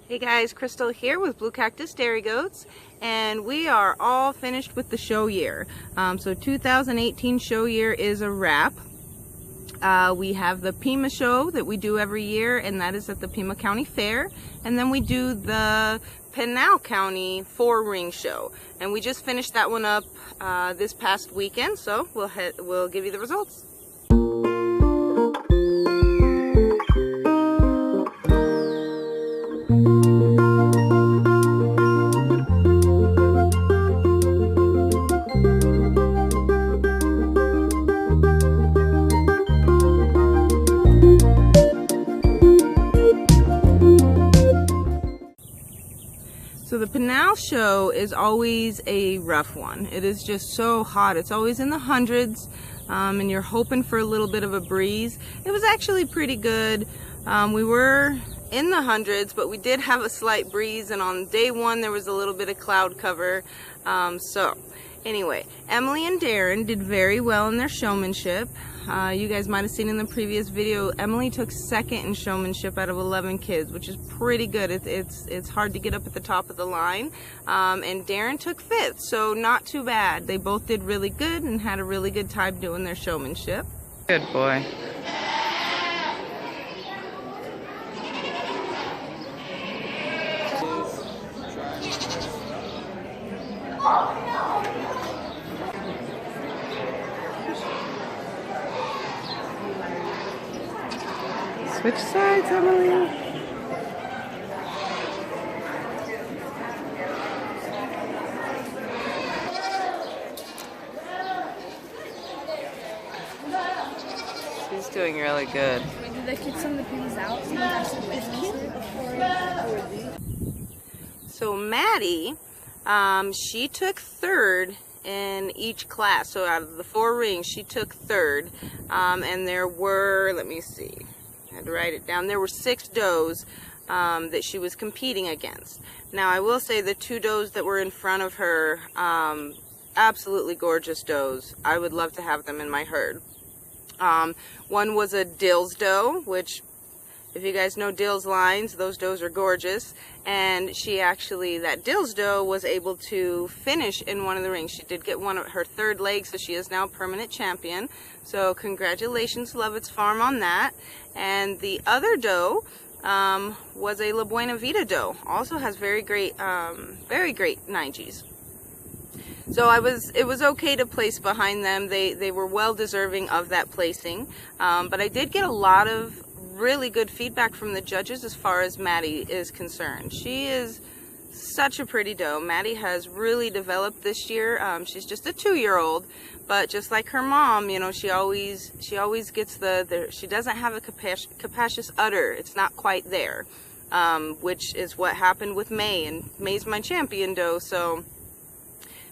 Hey guys, Crystal here with Blue Cactus Dairy Goats, and we are all finished with the show year. So 2018 show year is a wrap. We have the Pima show that we do every year, and that is at the Pima County Fair. And then we do the Pinal County 4-ring show, and we just finished that one up this past weekend. So we'll give you the results. So the Pinal show is always a rough one. It is just so hot. It's always in the hundreds, and you're hoping for a little bit of a breeze. It was actually pretty good. We were in the hundreds, but we did have a slight breeze, and on day one there was a little bit of cloud cover. So anyway, Emily and Darren did very well in their showmanship. You guys might have seen in the previous video, Emily took second in showmanship out of 11 kids, which is pretty good. It's hard to get up at the top of the line. And Darren took fifth, so not too bad. They both did really good and had a really good time doing their showmanship. Good boy. Switch sides, Emily. She's doing really good. Did they kick some of the pins out? So Maddie, she took third in each class. So out of the 4 rings, she took third. And there were, let me see, I had to write it down. There were 6 does that she was competing against. Now I will say the 2 does that were in front of her, absolutely gorgeous does. I would love to have them in my herd. One was a Dill's doe, which, if you guys know Dill's lines, those does are gorgeous. And she actually, that Dill's doe was able to finish in one of the rings. She did get one of her 3rd leg, so she is now permanent champion. So congratulations, Lovett's Farm, on that. And the other doe was a La Buena Vida doe. Also has very great 9Gs. So it was okay to place behind them. They were well deserving of that placing. But I did get a lot of really good feedback from the judges as far as Maddie is concerned. She is such a pretty doe. Maddie has really developed this year. She's just a 2-year-old, but just like her mom, you know, she always gets she doesn't have a capacious udder. It's not quite there, which is what happened with May, and May's my champion doe. So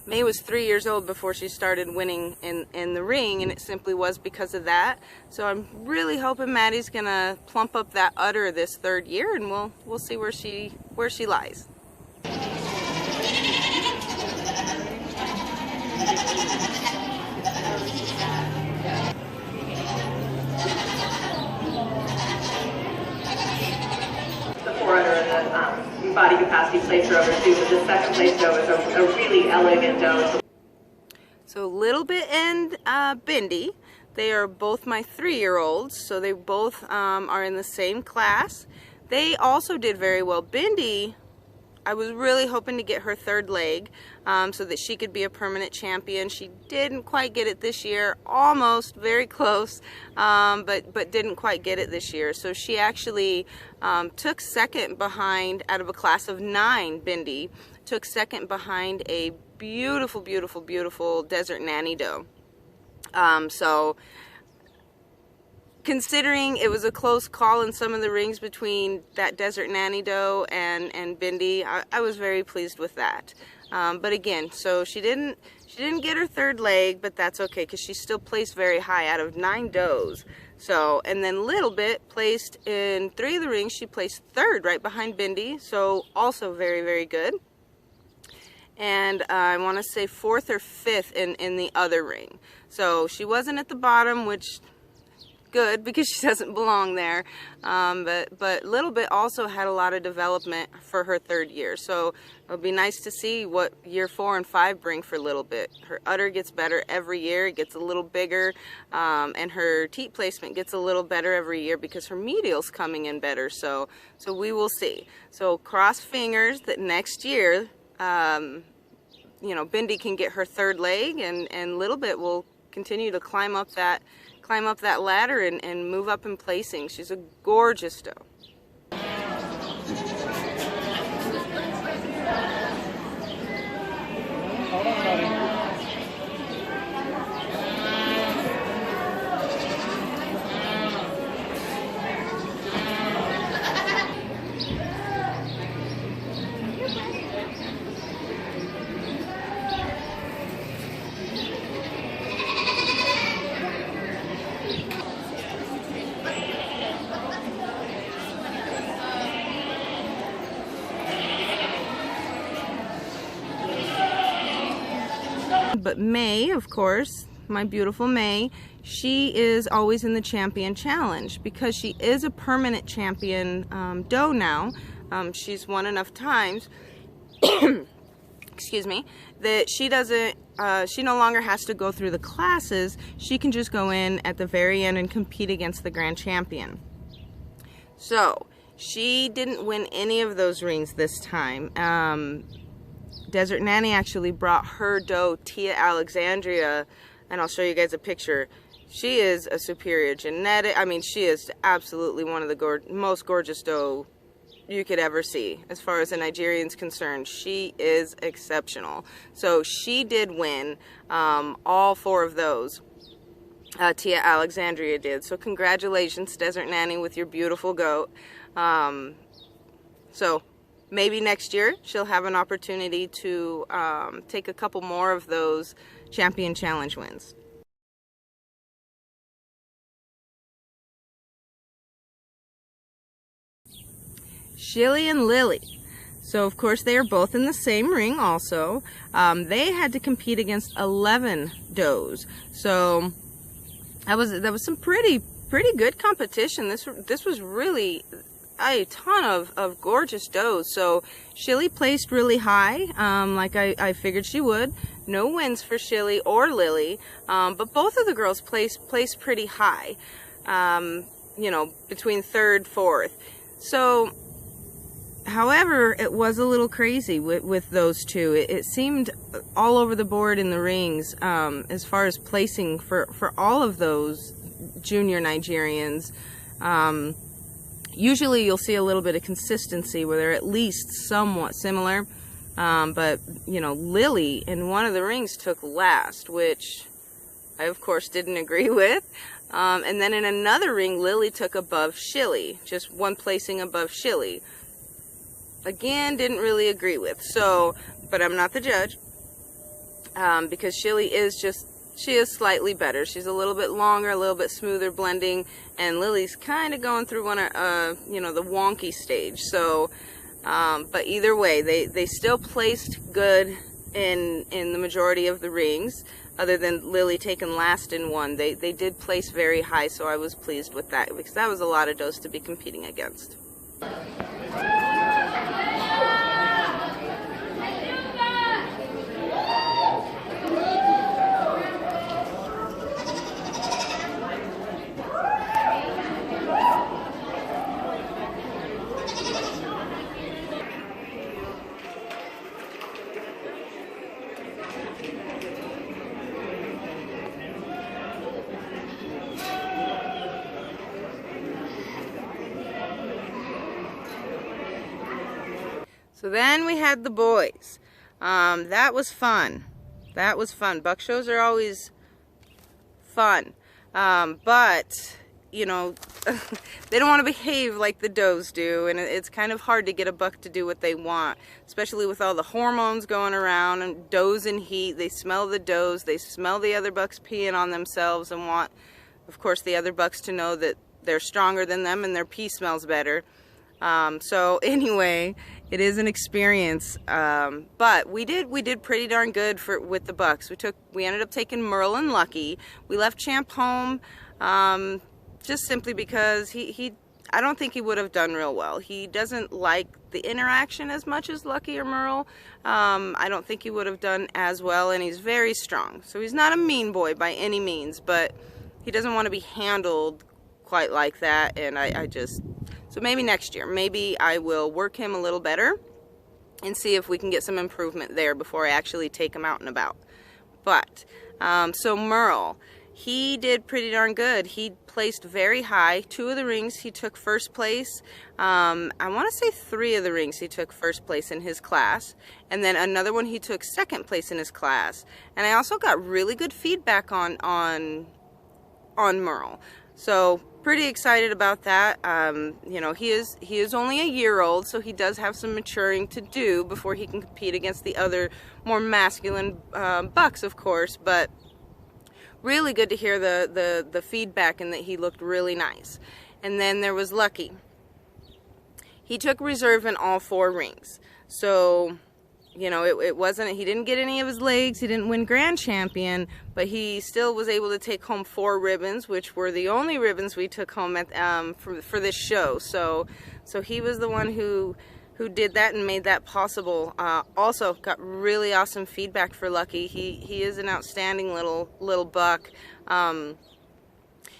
May was 3 years old before she started winning in the ring, and it simply was because of that. So I'm really hoping Maddie's gonna plump up that udder this 3rd year, and we'll see where she lies. The 400 and the body capacity placer over 2, but the 2nd place doe is a really elegant doe. So Little Bit and Bindi, they are both my 3-year-olds, so they both are in the same class. They also did very well. Bindi, I was really hoping to get her 3rd leg so that she could be a permanent champion. She didn't quite get it this year, almost, very close, but didn't quite get it this year. So she actually took second behind, out of a class of 9, Bindi, took second behind a beautiful, beautiful, beautiful Desert Nanny doe. So considering it was a close call in some of the rings between that Desert Nanny doe and Bindi, I was very pleased with that. But again, so she didn't get her 3rd leg, but that's okay because she still placed very high out of 9 does. So, and then Little Bit placed in 3 of the rings. She placed 3rd right behind Bindi, so also very, very good. And I want to say 4th or 5th in the other ring. So she wasn't at the bottom, which good because she doesn't belong there. But Little Bit also had a lot of development for her 3rd year. So it'll be nice to see what year 4 and 5 bring for Little Bit. Her udder gets better every year. It gets a little bigger, and her teat placement gets a little better every year because her medial's coming in better. So we will see. So cross fingers that next year, you know, Bindi can get her 3rd leg, and Little Bit will continue to climb up that ladder and move up in placing. She's a gorgeous doe. Hold on, buddy. But May, of course, my beautiful May, she is always in the champion challenge because she is a permanent champion doe now. She's won enough times, excuse me, that she doesn't, she no longer has to go through the classes. She can just go in at the very end and compete against the grand champion. So she didn't win any of those rings this time. Desert Nanny actually brought her doe, Tia Alexandria, and I'll show you guys a picture. She is a superior genetic. I mean, she is absolutely one of the most gorgeous doe you could ever see. As far as a Nigerian's concerned, she is exceptional. So she did win all 4 of those. Tia Alexandria did. So congratulations, Desert Nanny, with your beautiful goat. So maybe next year she'll have an opportunity to take a couple more of those champion challenge wins. Shilly and Lily. So of course they are both in the same ring also. They had to compete against 11 does. So that was some pretty good competition. This was really a ton of gorgeous does. So Shilly placed really high, like I figured she would. No wins for Shilly or Lily, but both of the girls placed pretty high, you know, between 3rd, 4th. So, however, it was a little crazy with those two. It seemed all over the board in the rings, as far as placing for all of those junior Nigerians. Usually you'll see a little bit of consistency where they're at least somewhat similar, but you know, Lily in one of the rings took last, which I of course didn't agree with, and then in another ring Lily took above Shilly, just one placing above Shilly. Again, didn't really agree with. So, but I'm not the judge, because Shilly she is slightly better. She's a little bit longer, a little bit smoother blending, and Lily's kind of going through one of, you know, the wonky stage. So, but either way, they still placed good in the majority of the rings, other than Lily taking last in one. They did place very high, so I was pleased with that, because that was a lot of does to be competing against. So then we had the boys. That was fun. That was fun. Buck shows are always fun. But, you know, they don't want to behave like the does do. And it's kind of hard to get a buck to do what they want, especially with all the hormones going around and does in heat. They smell the does. They smell the other bucks peeing on themselves and want, of course, the other bucks to know that they're stronger than them and their pee smells better. So anyway, it is an experience, but we did pretty darn good with the bucks. We ended up taking Merle and Lucky. We left Champ home, just simply because I don't think he would have done real well. He doesn't like the interaction as much as Lucky or Merle. I don't think he would have done as well, and he's very strong. So he's not a mean boy by any means, but he doesn't want to be handled quite like that, and so maybe next year, maybe I will work him a little better and see if we can get some improvement there before I actually take him out and about. But, so Merle, he did pretty darn good. He placed very high. 2 of the rings he took first place. I want to say 3 of the rings he took first place in his class. And then another one he took second place in his class. And I also got really good feedback on Merle. So pretty excited about that. You know, he is only a year old, so he does have some maturing to do before he can compete against the other more masculine bucks, of course. But really good to hear the feedback and that he looked really nice. And then there was Lucky. He took reserve in all 4 rings. So, you know, it wasn't, he didn't get any of his legs, he didn't win grand champion, but he still was able to take home 4 ribbons, which were the only ribbons we took home at for this show. So he was the one who did that and made that possible. Also got really awesome feedback for Lucky. He is an outstanding little buck.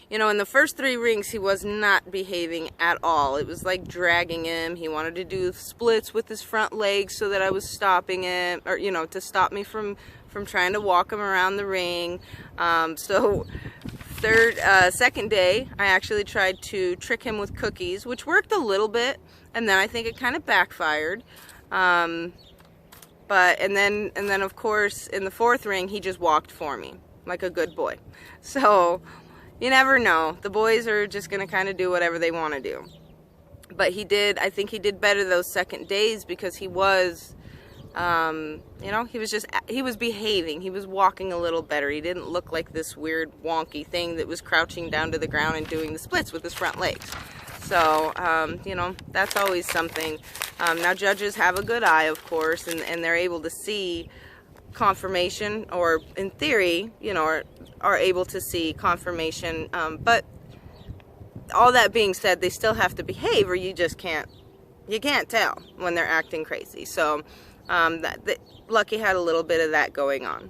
You know, in the first 3 rings, he was not behaving at all. It was like dragging him. He wanted to do splits with his front legs so that I was stopping him, or, you know, to stop me from trying to walk him around the ring. So second day, I actually tried to trick him with cookies, which worked a little bit, and then I think it kind of backfired. And then of course, in the 4th ring, he just walked for me like a good boy. So you never know. The boys are just going to kind of do whatever they want to do. But I think he did better those second days because he was, you know, he was behaving. He was walking a little better. He didn't look like this weird wonky thing that was crouching down to the ground and doing the splits with his front legs. So, you know, that's always something. Now judges have a good eye, of course, and they're able to see confirmation, or in theory, you know, are able to see confirmation, but all that being said, they still have to behave, or you can't tell when they're acting crazy. So Lucky had a little bit of that going on.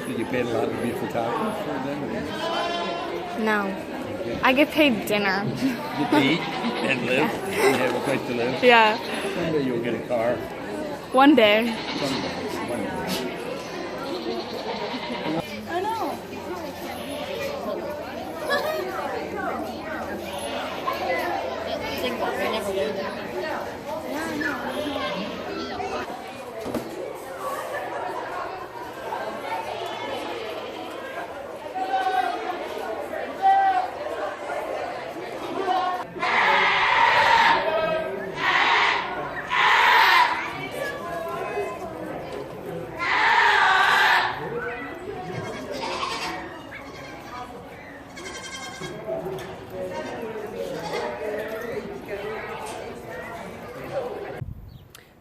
Did you pay a lot to be a photographer for them? No. I get paid dinner. You to eat and live? And have a place to live? Yeah. Someday you'll get a car. One day. Someday. One day. I know.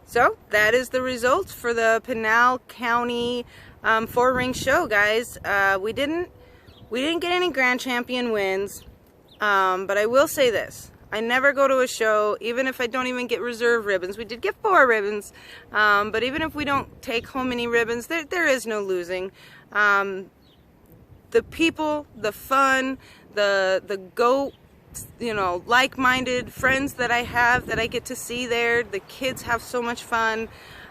So that is the results for the Pinal County 4-ring show, guys. We didn't get any grand champion wins, but I will say this: I never go to a show, even if I don't even get reserve ribbons. We did get 4 ribbons, but even if we don't take home any ribbons, there is no losing. The people, the fun, the goat, you know, like-minded friends that I have that I get to see there. The kids have so much fun,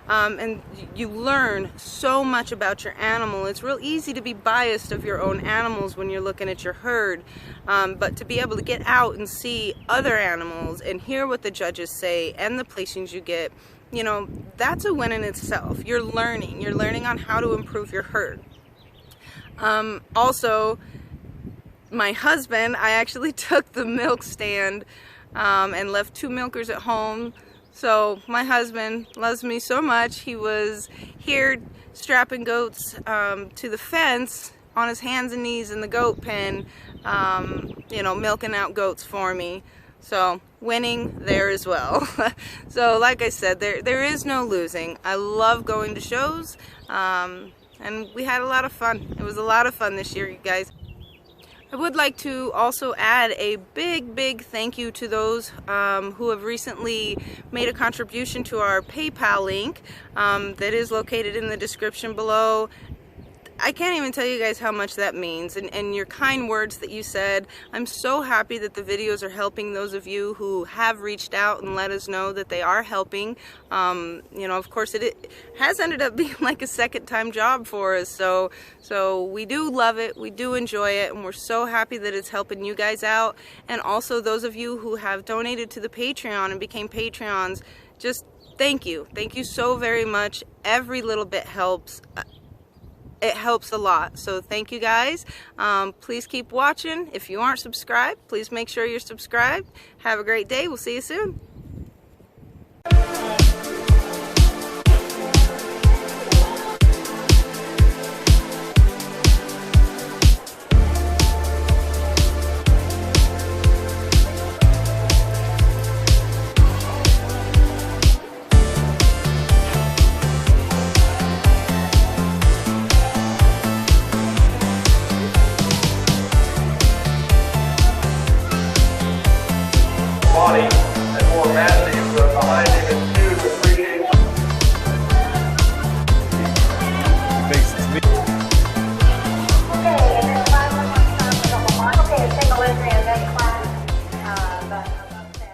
and you learn so much about your animal. It's real easy to be biased of your own animals when you're looking at your herd, but to be able to get out and see other animals and hear what the judges say and the placings you get, you know, that's a win in itself. You're learning on how to improve your herd. Also, my husband, I actually took the milk stand and left 2 milkers at home. So my husband loves me so much. He was here strapping goats to the fence on his hands and knees in the goat pen, you know, milking out goats for me. So winning there as well. So like I said, there is no losing. I love going to shows. and we had a lot of fun. It was a lot of fun this year, you guys. I would like to also add a big thank you to those who have recently made a contribution to our PayPal link that is located in the description below. I can't even tell you guys how much that means, and your kind words that you said. I'm so happy that the videos are helping those of you who have reached out and let us know that they are helping. You know, of course it has ended up being like a second-time job for us, so we do love it, we do enjoy it, and we're so happy that it's helping you guys out. And also those of you who have donated to the Patreon and became Patreons, just thank you so very much. Every little bit helps. It helps a lot, so thank you guys. Please keep watching. If you aren't subscribed, please make sure you're subscribed. Have a great day. We'll see you soon.